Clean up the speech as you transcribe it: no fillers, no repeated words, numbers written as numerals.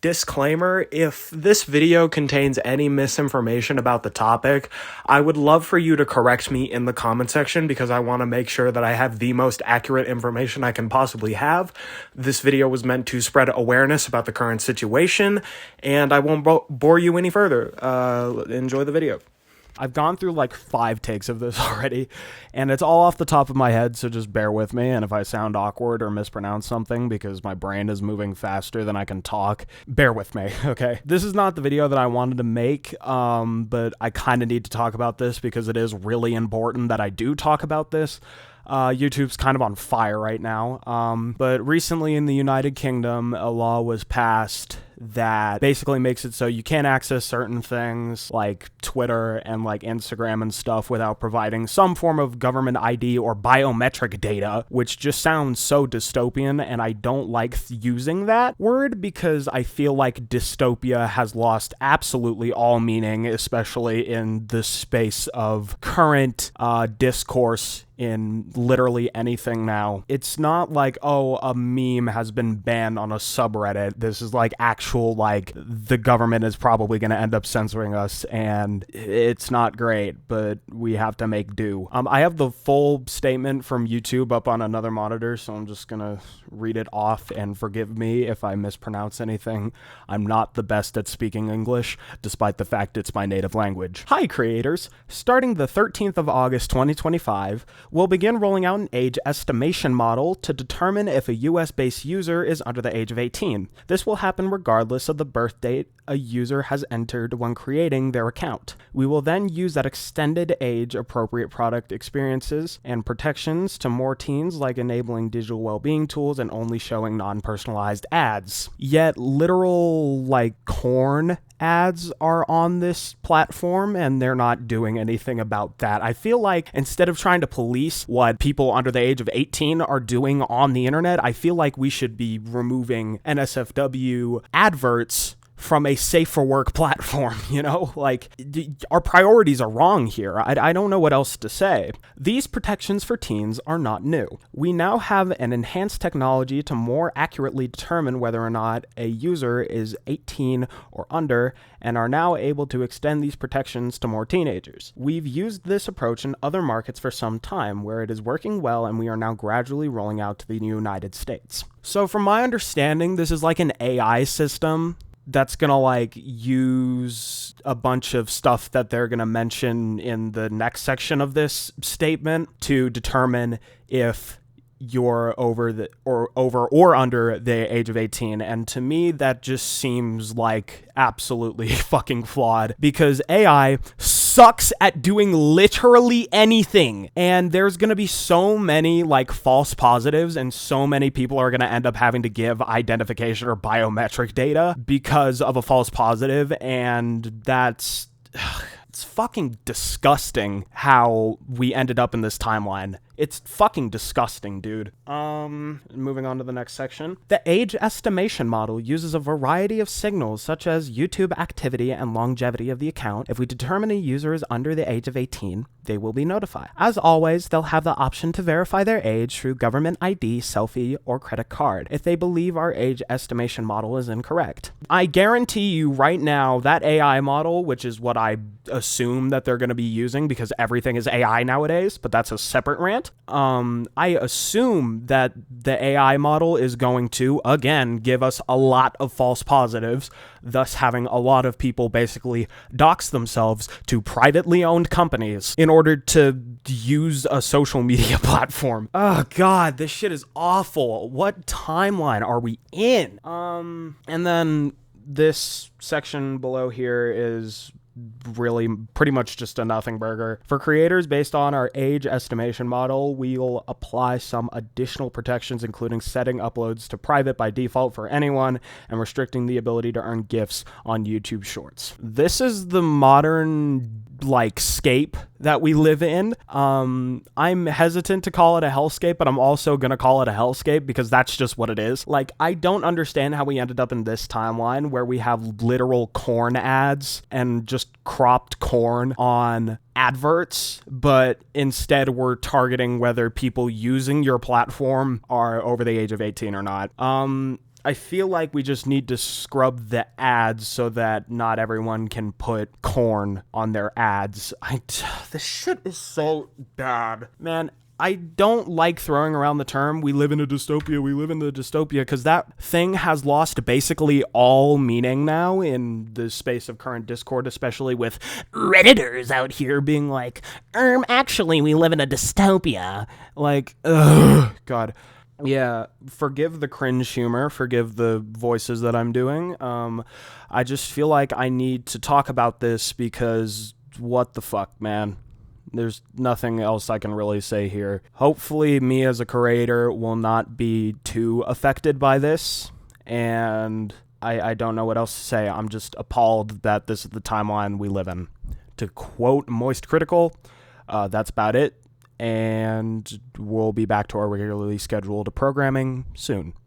Disclaimer, if this video contains any misinformation about the topic, I would love for you to correct me in the comment section because I want to make sure that I have the most accurate information I can possibly have. This video was meant to spread awareness about the current situation, and I won't bore you any further. Enjoy the video. I've gone through like 5 takes of this already, and it's all off the top of my head, so just bear with me, and if I sound awkward or mispronounce something because my brain is moving faster than I can talk, bear with me, okay? This is not the video that I wanted to make, but I kind of need to talk about this because it is really important that I do talk about this. YouTube's kind of on fire right now, but recently in the United Kingdom, a law was passed that basically makes it so you can't access certain things like Twitter and like Instagram and stuff without providing some form of government ID or biometric data, which just sounds so dystopian, and I don't like using that word because I feel like dystopia has lost absolutely all meaning, especially in the space of current discourse in literally anything now. It's not like, oh, a meme has been banned on a subreddit. This is like actual, like, the government is probably going to end up censoring us, and it's not great, but we have to make do. I have the full statement from YouTube up on another monitor, so I'm just gonna read it off, and forgive me if I mispronounce anything. I'm not the best at speaking English, despite the fact it's my native language. Hi, creators. Starting the 13th of August, 2025, we'll begin rolling out an age estimation model to determine if a US-based user is under the age of 18. This will happen regardless of the birth date a user has entered when creating their account. We will then use that extended age-appropriate product experiences and protections to more teens, like enabling digital well-being tools and only showing non-personalized ads. Yet literal, like, corn ads are on this platform, and they're not doing anything about that. I feel like instead of trying to police what people under the age of 18 are doing on the internet, I feel like we should be removing NSFW adverts from a safe for work platform, you know? Like, our priorities are wrong here. I don't know what else to say. These protections for teens are not new. We now have an enhanced technology to more accurately determine whether or not a user is 18 or under, and are now able to extend these protections to more teenagers. We've used this approach in other markets for some time, where it is working well, and we are now gradually rolling out to the United States. So from my understanding, this is like an AI system that's gonna like use a bunch of stuff that they're gonna mention in the next section of this statement to determine if you're over or under the age of 18. And to me, that just seems like absolutely fucking flawed, because AI sucks at doing literally anything, and there's gonna be so many like false positives, and so many people are gonna end up having to give identification or biometric data because of a false positive, and that's it's fucking disgusting how we ended up in this timeline. It's fucking disgusting, dude. Moving on to the next section. The age estimation model uses a variety of signals such as YouTube activity and longevity of the account. If we determine a user is under the age of 18, they will be notified. As always, they'll have the option to verify their age through government ID, selfie, or credit card if they believe our age estimation model is incorrect. I guarantee you right now that AI model, which is what I assume that they're going to be using because everything is AI nowadays, but that's a separate rant. I assume that the AI model is going to, again, give us a lot of false positives, thus having a lot of people basically dox themselves to privately owned companies in order to use a social media platform. Oh god, this shit is awful. What timeline are we in? And then this section below here is really pretty much just a nothing burger. For creators, based on our age estimation model, we'll apply some additional protections, including setting uploads to private by default for anyone and restricting the ability to earn gifts on YouTube Shorts. This is the modern like scape that we live in. I'm hesitant to call it a hellscape, but I'm also gonna call it a hellscape because that's just what it is. Like, I don't understand how we ended up in this timeline where we have literal corn ads and just cropped corn on adverts, but instead we're targeting whether people using your platform are over the age of 18 or not. I feel like we just need to scrub the ads so that not everyone can put corn on their ads. This shit is so bad. Man, I don't like throwing around the term, we live in a dystopia, because that thing has lost basically all meaning now in the space of current Discord, especially with Redditors out here being like, actually, we live in a dystopia. Like, ugh, God. Yeah, forgive the cringe humor, forgive the voices that I'm doing. I just feel like I need to talk about this because what the fuck, man? There's nothing else I can really say here. Hopefully, me as a creator will not be too affected by this, and I don't know what else to say. I'm just appalled that this is the timeline we live in. To quote Moist Critical, that's about it, and we'll be back to our regularly scheduled programming soon.